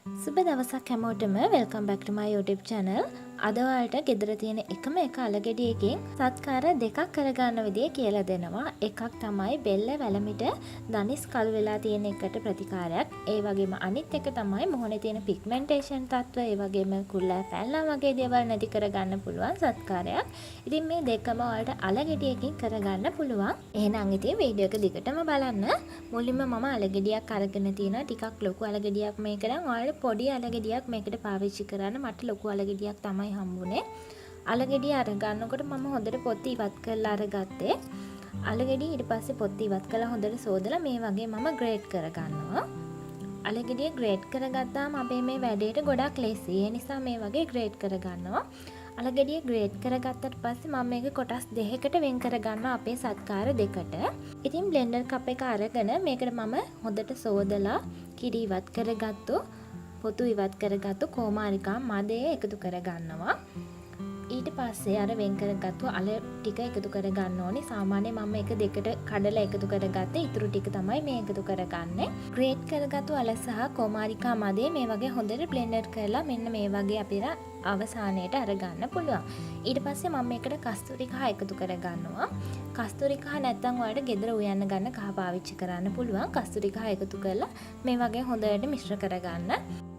සුබ දවසක් හැමෝටම වෙල්කම් බැක් ටු මයි YouTube channel. අද ඔයාලට ගෙදර තියෙන එකම එක අලගෙඩියකින් සත්කාර දෙකක් කරගන්න විදිය කියලා දෙනවා. එකක් තමයි බෙල්ල වැලමිට දනිස් කළු වෙලා තියෙන එකට ප්‍රතිකාරයක්. ඒ වගේම අනිත් එක තමයි මොහොනේ තියෙන පිග්මන්ටේෂන් තත්ත්ව, ඒ වගේම කුල්ලා පැල්ලා වගේ දේවල් නැති කරගන්න පුළුවන් සත්කාරයක්. ඉතින් මේ දෙකම ඔයාලට අලගෙඩියකින් කරගන්න පුළුවන්. එහෙනම් ඉතින් වීඩියෝ එක දිගටම බලන්න. මුලින්ම මම අලගෙඩියක් අරගෙන තියෙනවා. ටිකක් ලොකු අලගෙඩියක් මේක නම් ඔයාලට පොඩි අලගෙඩියක් මේකට පාවිච්චි කරන්න. මට ලොකු අලගෙඩියක් තමයි හම්බුනේ. අලගෙඩිය අර ගන්නකොට මම හොඳට පොත් ඉවත් කරලා අරගත්තේ. අලගෙඩිය ඊට පස්සේ පොත් ඉවත් කරලා හොඳට සෝදලා මේ වගේ මම ග්‍රේඩ් කරගන්නවා. අලගෙඩිය ග්‍රේඩ් කරගත්තාම අපේ මේ වැඩේට ගොඩක් ලේසි. ඒ නිසා මේ වගේ ග්‍රේඩ් කරගන්නවා. අලගෙඩිය ග්‍රේඩ් කරගත්තට පස්සේ මම මේක කොටස් දෙකකට වෙන් කරගන්නවා අපේ සත්කාර දෙකට. ඉතින් බ්ලෙන්ඩර් කප් එක අරගෙන මේකට මම හොඳට සෝදලා කිරි ඉවත් කරගත්තු පොතු ඉවත් කරගත්තු කෝමාරිකා මදය එකතු කරගන්නවා. ඊට පස්සේ අර වෙන් කරගත්තු අල ටික එකතු කරගන්න ඕනේ. සාමාන්‍යයෙන් මම එක දෙකට කඩලා එකතු කරගත්තේ. ඊටු ටික තමයි මේ එකතු කරගන්නේ. ග්‍රේට් කරගත්තු අල සහ කෝමාරිකා මදය මේ වගේ හොඳට බ්ලෙන්ඩර් කරලා මෙන්න මේ වගේ අපිට අවසානයේට අරගන්න පුළුවන්. ඊට පස්සේ මම මේකට කස්තුරි කහ එකතු කරගන්නවා. කස්තුරි කහ නැත්නම් ඔයාලට ගෙදර උයන්න ගන්න කහ පාවිච්චි කරන්න පුළුවන්. කස්තුරි කහ එකතු කරලා මේ වගේ හොඳට මිශ්‍ර කරගන්න.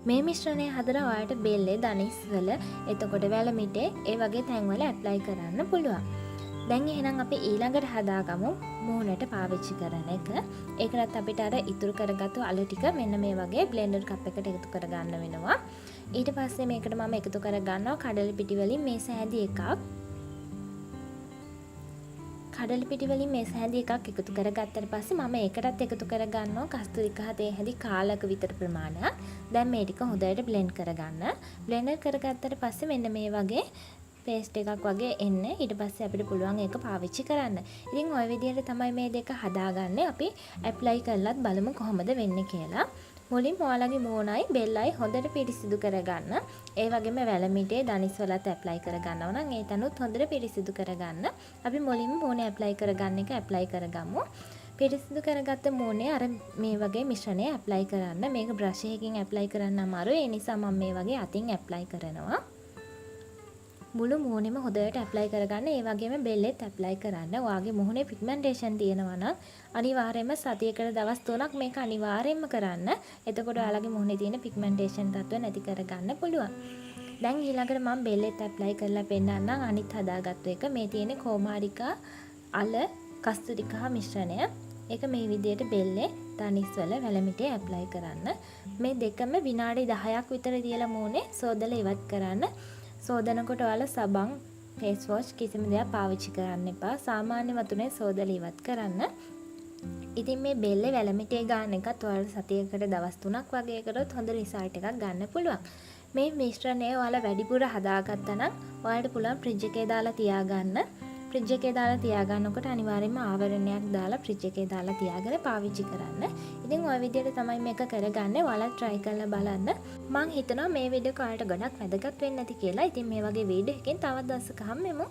මේ මිශ්‍රණය හදලා ඔයාලට බෙල්ලේ දනිස් වල එතකොට වැලමිටේ ඒ වගේ තැන්වල ඇප්ලයි කරන්න පුළුවන්. දැන් එහෙනම් අපි ඊළඟට හදාගමු මූණට පාවිච්චි කරන එක. ඒකටත් අපිට අර ඉතුරු කරගත්තු අල ටික මෙන්න මේ වගේ බ්ලෙන්ඩර් කප් එකට එකතු කරගන්න වෙනවා. ඊට පස්සේ මේකට මම එකතු කරගන්නවා කඩල පිටි වලින් මේ සෑදි එකක්. කඩල පිටි වලින් මේ සෑදි එකක් එකතු කරගත්තට පස්සේ මම ඒකටත් එකතු කරගන්නවා කස්තුරි කහ තේ හැදි කාලක විතර ප්‍රමාණයක්. දැන් මේ ටික හොඳට බ්ලෙන්ඩ් කරගන්න. බ්ලෙන්ඩර් කරගත්තට පස්සේ මෙන්න මේ වගේ පේස්ට් එකක් වගේ එන්නේ. ඊට පස්සේ අපිට පුළුවන් ඒක පාවිච්චි කරන්න. ඉතින් ওই විදිහට තමයි මේ දෙක හදාගන්නේ. අපි ඇප්ලයි කරලත් බලමු කොහොමද වෙන්නේ කියලා. මුලින්ම ඔයාලගේ මූණයි බෙල්ලයි හොඳට පිරිසිදු කරගන්න. ඒ වගේම වැලමිටේ දනිස් වලත් ඇප්ලයි කරගන්නවා නම් ඒ තනුත් හොඳට පිරිසිදු කරගන්න. අපි මුලින්ම මූණේ ඇප්ලයි කරගන්න එක ඇප්ලයි කරගමු. පිරිසිදු කරගත්ත මූණේ අර මේ වගේ මිශ්‍රණය ඇප්ලයි කරන්න. මේක බ්‍රෂ් එකකින් ඇප්ලයි කරන්න අමාරුයි. ඒ නිසා මම මේ වගේ අතින් ඇප්ලයි කරනවා. මුළු මූණෙම හොඳට ඇප්ලයි කරගන්න. ඒ වගේම බෙල්ලෙත් ඇප්ලයි කරන්න. ඔයාගේ මුහුණේ පිග්මන්ටේෂන් තියෙනවා නම් අනිවාර්යයෙන්ම සතියකට දවස් 3ක් මේක අනිවාර්යයෙන්ම කරන්න. එතකොට ඔයාලගේ මුහුණේ තියෙන පිග්මන්ටේෂන් තත්ත්ව නැති කරගන්න පුළුවන්. දැන් ඊළඟට මම බෙල්ලෙත් ඇප්ලයි කරලා පෙන්නන්නම් අනිත් හදාගත්තු එක. මේ තියෙන කෝමාරිකා අල කස්තුරි කහ මිශ්‍රණය. ඒක මේ විදිහට බෙල්ලේ දනිස් වල වැලමිටේ ඇප්ලයි කරන්න. මේ දෙකම විනාඩි 10ක් විතර තියලා මූණේ සෝදලා ඉවත් කරන්න. සෝදනකොට ඔයාලා සබන් ෆේස් වොෂ් කිසිම දෙයක් පාවිච්චි කරන්න එපා. සාමාන්‍ය වතුරේ සෝදලා ඉවත් කරන්න. ඉතින් මේ බෙල්ලේ වැලමිටේ ගන්න එකත් ඔයාලා සතියකට දවස් 3ක් වගේ කරොත් හොඳ රිසල්ට් එකක් ගන්න පුළුවන්. මේ මිශ්‍රණය ඔයාලා වැඩිපුර හදාගත්තා නම් ඔයාලට පුළුවන් ෆ්‍රිජ් එකේ දාලා තියාගන්න. ෆ්‍රිජ් එකේ දාලා තියාගන්නකොට අනිවාර්යයෙන්ම ආවරණයක් දාලා ෆ්‍රිජ් එකේ දාලා තියාගෙන පාවිච්චි කරන්න. ඉතින් ওই විදිහට තමයි මේක කරගන්නේ. ඔයාලා try කරලා බලන්න. මම හිතනවා මේ වීඩියෝ එක ඔයාලට ගොඩක් වැදගත් වෙන්න ඇති කියලා. ඉතින් මේ වගේ වීඩියෝ එකකින් තවත් දවසක හම්බෙමු.